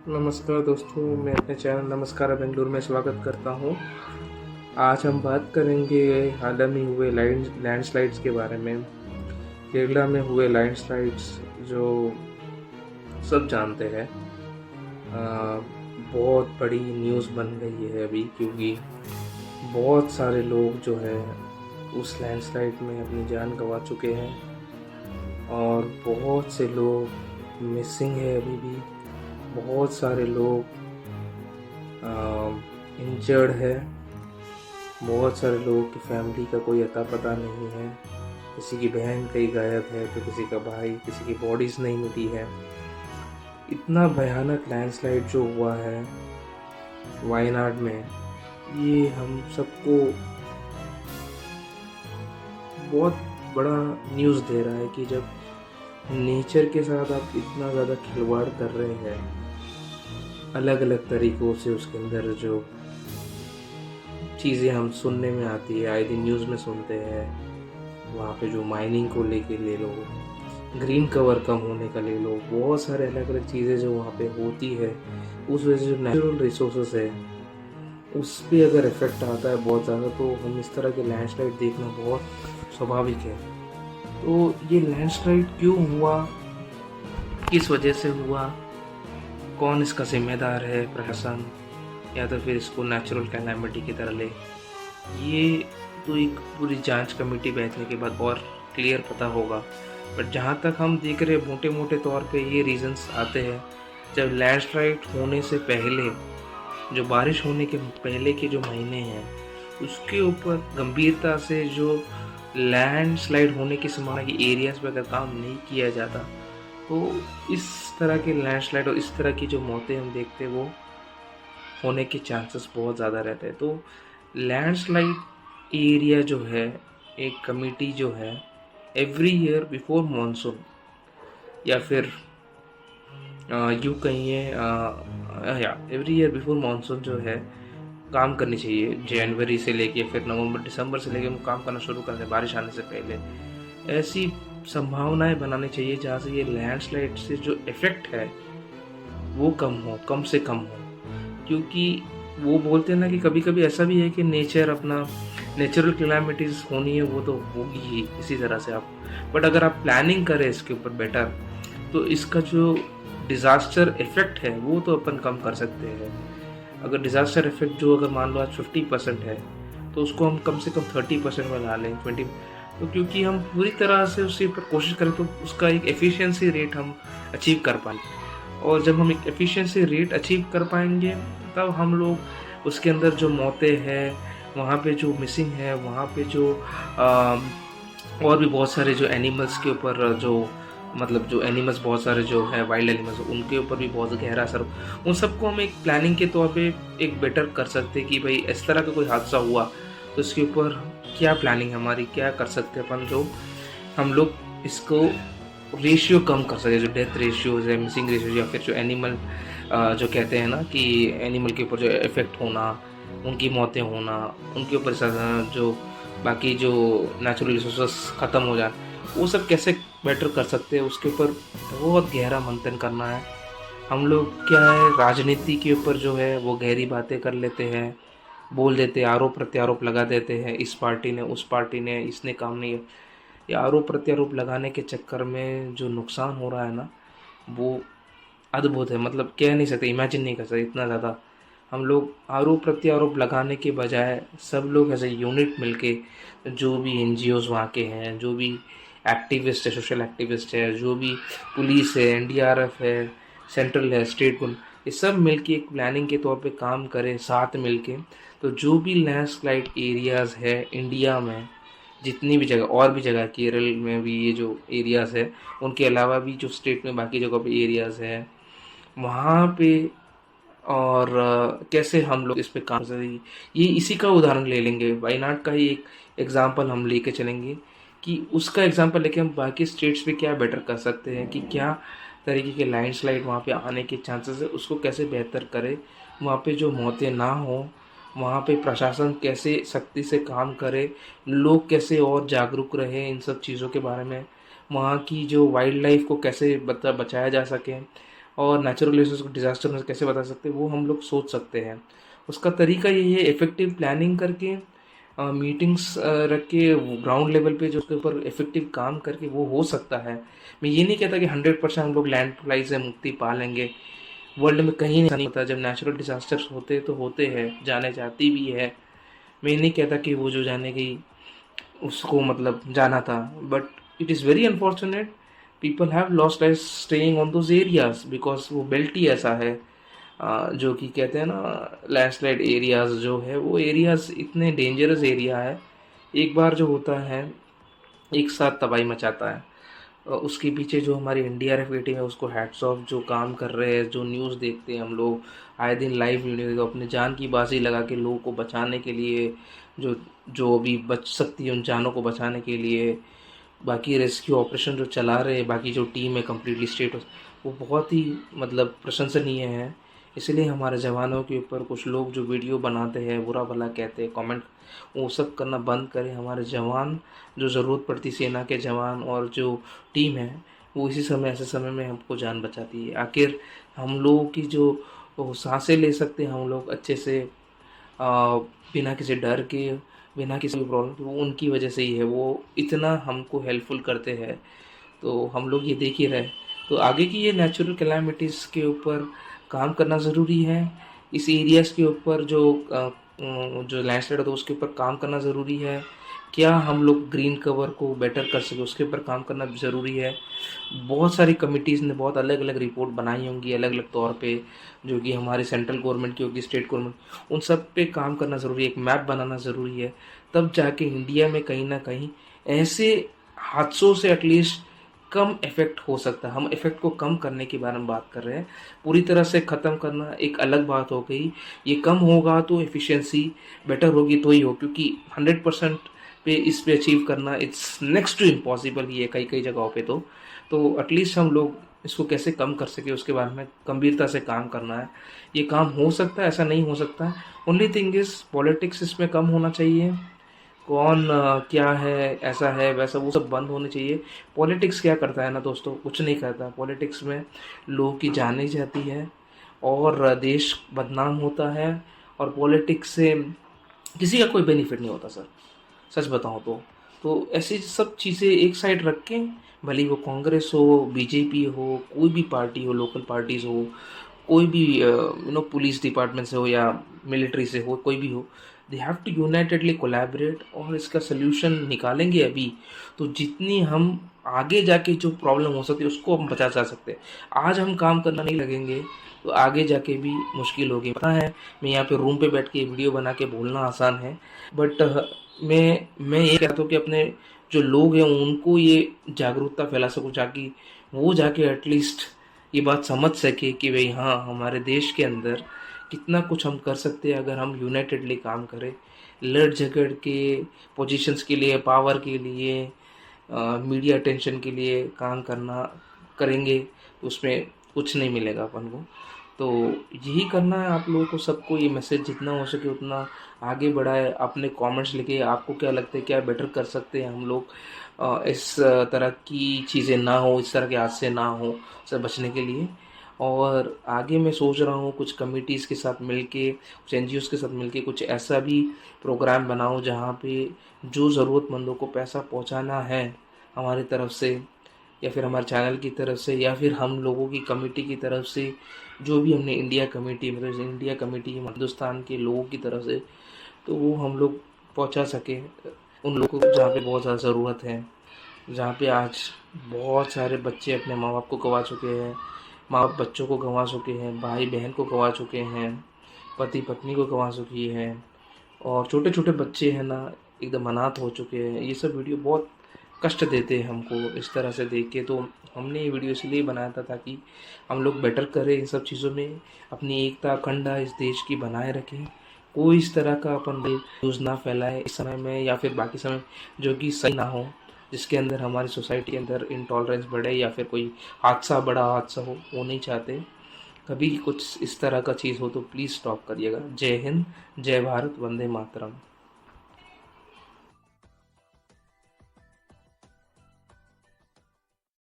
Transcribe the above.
नमस्कार दोस्तों, मैं अपने चैनल नमस्कार बेंगलुरु में स्वागत करता हूँ। आज हम बात करेंगे हाल ही में हुए लैंडस्लाइड्स के बारे में। केरला में हुए लैंडस्लाइड्स जो सब जानते हैं। अ, बहुत बड़ी न्यूज़ बन गई है अभी, क्योंकि बहुत सारे लोग जो है उस लैंडस्लाइड में अपनी जान गंवा चुके हैं और बहुत से लोग मिसिंग है अभी भी। बहुत सारे लोग इंजर्ड है। बहुत सारे लोगों की फैमिली का कोई अता पता नहीं है। किसी की बहन कहीं गायब है तो किसी का भाई, किसी की बॉडीज़ नहीं मिली है। इतना भयानक लैंडस्लाइड जो हुआ है वायनाड में, ये हम सबको बहुत बड़ा न्यूज़ दे रहा है कि जब नेचर के साथ आप इतना ज़्यादा खिलवाड़ कर रहे हैं, अलग अलग तरीक़ों से उसके अंदर जो चीज़ें हम सुनने में आती है, आए दिन न्यूज़ में सुनते हैं। वहाँ पे जो माइनिंग को लेके ले लो, ग्रीन कवर कम होने का ले लो, बहुत सारे अलग अलग चीज़ें जो वहाँ पे होती है, उस वजह से जो नेचुरल रिसोर्सेस है उस पर अगर इफ़ेक्ट आता है बहुत ज़्यादा, तो हम इस तरह के लैंडस्लाइड देखना बहुत स्वाभाविक है। तो ये लैंडस्लाइड क्यों हुआ, किस वजह से हुआ, कौन इसका जिम्मेदार है, प्रशासन या तो फिर इसको नेचुरल कैलामिटी की तरह ले, ये तो एक पूरी जांच कमेटी बैठने के बाद और क्लियर पता होगा। बट जहाँ तक हम देख रहे हैं, मोटे मोटे तौर पे ये रीजंस आते हैं। जब लैंडस्लाइड होने से पहले, जो बारिश होने के पहले के जो महीने हैं, उसके ऊपर गंभीरता से जो लैंडस्लाइड होने की संभावना की एरियाज पर अगर काम नहीं किया जाता, तो इस तरह के लैंडस्लाइड और इस तरह की जो मौतें हम देखते हैं वो होने के चांसेस बहुत ज़्यादा रहते हैं। तो लैंडस्लाइड एरिया जो है, एक कमेटी जो है, एवरी ईयर बिफोर मॉनसून या फिर यूँ कहिए या एवरी ईयर बिफोर मॉनसून जो है काम करनी चाहिए। जनवरी से लेके फिर नवंबर दिसंबर से लेके हम काम करना शुरू कर दें बारिश आने से पहले। ऐसी संभावनाएं बनानी चाहिए जहाँ से ये लैंडस्लाइड से जो इफ़ेक्ट है वो कम से कम हो। क्योंकि वो बोलते हैं ना कि कभी कभी ऐसा भी है कि नेचर अपना नेचुरल कैलामिटीज़ होनी है, वो तो होगी ही इसी तरह से आप। बट अगर आप प्लानिंग करें इसके ऊपर बेटर, तो इसका जो डिज़ास्टर इफ़ेक्ट है वो तो अपन कम कर सकते हैं। अगर डिज़ास्टर इफ़ेक्ट जो अगर मान लो आज 50% है, तो उसको हम कम से कम 30% में ला लें, 20। तो क्योंकि हम पूरी तरह से उसके ऊपर कोशिश करें तो उसका एक एफिशिएंसी रेट हम अचीव कर पाएँ। और जब हम एक एफिशिएंसी रेट अचीव कर पाएंगे, तब हम लोग उसके अंदर जो मौतें हैं, वहाँ पे जो मिसिंग है, वहाँ पे जो और भी बहुत सारे जो एनिमल्स के ऊपर जो मतलब जो एनिमल्स बहुत सारे जो है वाइल्ड एनिमल्स, उनके ऊपर भी बहुत गहरा असर, उन सबको हम एक प्लानिंग के तौर पे एक बेटर कर सकते हैं कि भाई इस तरह का कोई हादसा हुआ तो इसके ऊपर क्या प्लानिंग हमारी, क्या कर सकते हैं अपन, जो हम लोग इसको रेशियो कम कर सके, जो डेथ रेशियोज है, मिसिंग रेशियोज, या फिर जो एनिमल जो कहते हैं ना कि एनिमल के ऊपर जो इफ़ेक्ट होना, उनकी मौतें होना, उनके ऊपर जो बाकी जो नेचुरल रिसोर्सेस ख़त्म हो जाए, वो सब कैसे बेटर कर सकते हैं, उसके ऊपर बहुत गहरा मंथन करना है। हम लोग क्या है, राजनीति के ऊपर जो है वो गहरी बातें कर लेते हैं, बोल देते हैं, आरोप प्रत्यारोप लगा देते हैं, इस पार्टी ने, उस पार्टी ने, इसने काम नहीं। ये आरोप प्रत्यारोप लगाने के चक्कर में जो नुकसान हो रहा है ना, वो अद्भुत है। मतलब कह नहीं सकते, इमेजिन नहीं कर सकते इतना ज़्यादा। हम लोग आरोप प्रत्यारोप लगाने के बजाय सब लोग एज ए यूनिट मिलके, जो भी एनजीओज वहाँ के हैं, जो भी एक्टिविस्ट है, सोशल एक्टिविस्ट है, जो भी पुलिस है, एनडीआरएफ है, सेंट्रल है, स्टेट पुलिस, ये सब मिलके एक प्लानिंग के तौर पे काम करें साथ मिलके, तो जो भी लैंडस्लाइड एरियाज़ है इंडिया में, जितनी भी जगह, और भी जगह केरल में भी ये जो एरियाज़ है, उनके अलावा भी जो स्टेट में बाकी जगह पे एरियाज़ है वहाँ पे, और कैसे हम लोग इस पे काम कर सकते हैं, ये इसी का उदाहरण ले लेंगे। वायनाड का ही एक एग्जांपल हम लेके चलेंगे कि उसका एग्जांपल लेके हम बाकी स्टेट्स पे क्या बेटर कर सकते हैं, कि क्या तरीके के लैंडस्लाइड वहाँ पे आने के चांसेस है, उसको कैसे बेहतर करें, वहाँ पे जो मौतें ना हो, वहाँ पे प्रशासन कैसे सख्ती से काम करे, लोग कैसे और जागरूक रहे इन सब चीज़ों के बारे में, वहाँ की जो वाइल्ड लाइफ को कैसे बचाया जा सके, और नेचुरल डिज़ास्टर में कैसे बता सकते हैं वो हम लोग सोच सकते हैं। उसका तरीका यही है, इफ़ेक्टिव प्लानिंग करके, मीटिंग्स रख के ग्राउंड लेवल पे जो उसके ऊपर इफेक्टिव काम करके वो हो सकता है। मैं ये नहीं कहता कि 100% हम लोग लैंड फ्लाइज से मुक्ति पा लेंगे। वर्ल्ड में कहीं नहीं होता, जब नेचुरल डिजास्टर्स होते तो होते हैं, जाने जाती भी है। मैं ये नहीं कहता कि वो जो जाने गई उसको मतलब जाना था, but it is very unfortunate people have lost life staying on those areas, because वो बेल्ट ही ऐसा है। जो कि कहते हैं ना लैंडस्लाइड एरियाज जो है, वो एरियाज इतने डेंजरस एरिया है, एक बार जो होता है एक साथ तबाही मचाता है। उसके पीछे जो हमारी एनडीआरएफ की टीम है उसको हैट्स ऑफ, जो काम कर रहे हैं, जो न्यूज़ देखते हैं हम लोग आए दिन, लाइव वीडियो अपने जान की बाजी लगा के लोगों को बचाने के लिए, जो जो अभी बच सकती है उन जानों को बचाने के लिए, बाकी रेस्क्यू ऑपरेशन जो चला रहे हैं, बाकी जो टीम है कम्प्लीटली स्टेट, वो बहुत ही मतलब प्रशंसनीय है। इसलिए हमारे जवानों के ऊपर कुछ लोग जो वीडियो बनाते हैं, बुरा भला कहते हैं, कमेंट, वो सब करना बंद करें। हमारे जवान जो ज़रूरत पड़ती, सेना के जवान और जो टीम है, वो इसी समय ऐसे समय में हमको जान बचाती है। आखिर हम लोगों की जो वो सांसें ले सकते हैं हम लोग अच्छे से, बिना किसी डर के, बिना किसी प्रॉब्लम के, वो उनकी वजह से ही है। वो इतना हमको हेल्पफुल करते हैं, तो हम लोग ये देख ही रहे। तो आगे की ये नेचुरल कैलामिटीज़ के ऊपर काम करना ज़रूरी है। इस एरियाज़ के ऊपर जो लैंडस्लाइड होता है उसके ऊपर काम करना ज़रूरी है। क्या हम लोग ग्रीन कवर को बेटर कर सके उसके ऊपर काम करना ज़रूरी है। बहुत सारी कमिटीज़ ने बहुत अलग अलग रिपोर्ट बनाई होंगी अलग अलग तौर पे, जो कि हमारे सेंट्रल गवर्नमेंट की होगी, स्टेट गवर्नमेंट, उन सब पे काम करना ज़रूरी है। एक मैप बनाना ज़रूरी है, तब जाके इंडिया में कहीं ना कहीं ऐसे हादसों से एटलीस्ट कम इफ़ेक्ट हो सकता है। हम इफ़ेक्ट को कम करने के बारे में बात कर रहे हैं, पूरी तरह से ख़त्म करना एक अलग बात हो गई। ये कम होगा तो एफिशिएंसी बेटर होगी तो ही हो, क्योंकि 100% पे इस पे अचीव करना इट्स नेक्स्ट टू इम्पॉसिबल ही है कई कई जगहों पे। तो एटलीस्ट हम लोग इसको कैसे कम कर सके उसके बारे में गंभीरता से काम करना है। ये काम हो सकता है, ऐसा नहीं हो सकता। ओनली थिंग इज़ पॉलिटिक्स इसमें कम होना चाहिए। कौन क्या है, ऐसा है वैसा, वो सब बंद होने चाहिए। पॉलिटिक्स क्या करता है ना दोस्तों, कुछ नहीं करता। पॉलिटिक्स में लोगों की जाने जाती है और देश बदनाम होता है, और पॉलिटिक्स से किसी का कोई बेनिफिट नहीं होता सर, सच बताऊं तो ऐसी सब चीज़ें एक साइड रख के, भले ही वो कांग्रेस हो, बीजेपी हो, कोई भी पार्टी हो, लोकल पार्टीज़ हो, कोई भी पुलिस डिपार्टमेंट से हो या मिलिट्री से हो, कोई भी हो, they have to unitedly collaborate और इसका सल्यूशन निकालेंगे अभी, तो जितनी हम आगे जाके जो प्रॉब्लम हो सकती है उसको हम बचा जा सकते हैं। आज हम काम करना नहीं लगेंगे तो आगे जाके भी मुश्किल होगी। पता है, मैं यहाँ पे रूम पे बैठ के वीडियो बना के बोलना आसान है, बट मैं ये कहता हूँ कि अपने जो लोग हैं उनको ये जागरूकता फैला सकूँ, ताकि वो जाके एटलीस्ट ये बात समझ सके कि भाई हाँ, हमारे देश के अंदर कितना कुछ हम कर सकते हैं अगर हम यूनाइटेडली काम करें। लड़ झगड़ के पोजीशंस के लिए, पावर के लिए, मीडिया अटेंशन के लिए काम करना करेंगे तो उसमें कुछ नहीं मिलेगा अपन को। तो यही करना है आप लोगों को, सबको ये मैसेज जितना हो सके उतना आगे बढ़ाए। अपने कमेंट्स लिखे, आपको क्या लगता है क्या बेटर कर सकते हैं हम लोग, इस तरह की चीज़ें ना हो, इस तरह के हादसे ना हो, से बचने के लिए। और आगे मैं सोच रहा हूँ कुछ कमिटीज़ के साथ मिलके, कुछ एनजीओज़ के साथ मिलके कुछ ऐसा भी प्रोग्राम बनाऊँ जहाँ पे जो ज़रूरतमंदों को पैसा पहुँचाना है हमारी तरफ से, या फिर हमारे चैनल की तरफ से, या फिर हम लोगों की कमेटी की तरफ से, जो भी हमने इंडिया कमेटी, मतलब इंडिया कमेटी हिंदुस्तान के लोगों की तरफ से, तो वो हम लोग पहुंचा सके उन लोगों को जहाँ पे बहुत ज़्यादा ज़रूरत है। जहाँ पे आज बहुत सारे बच्चे अपने माँ बाप को गंवा चुके हैं, माँ बाप बच्चों को गंवा चुके हैं, भाई बहन को गंवा चुके हैं, पति पत्नी को गंवा चुकी है, और छोटे छोटे बच्चे हैं ना एकदम अनाथ हो चुके हैं। ये सब वीडियो बहुत कष्ट देते हैं हमको इस तरह से देख के। तो हमने ये वीडियो इसलिए बनाया था ताकि हम लोग बेटर करें इन सब चीज़ों में, अपनी एकता अखंडता इस देश की बनाए रखें। कोई इस तरह का अपन न्यूज़ ना फैलाए इस समय में या फिर बाकी समय जो कि सही ना हो, जिसके अंदर हमारी सोसाइटी के अंदर इंटॉलरेंस बढ़े या फिर कोई हादसा, बड़ा हादसा हो, वो नहीं चाहते। कभी कुछ इस तरह का चीज़ हो तो प्लीज़ स्टॉप करिएगा। जय हिंद, जय भारत, वंदे मातरम।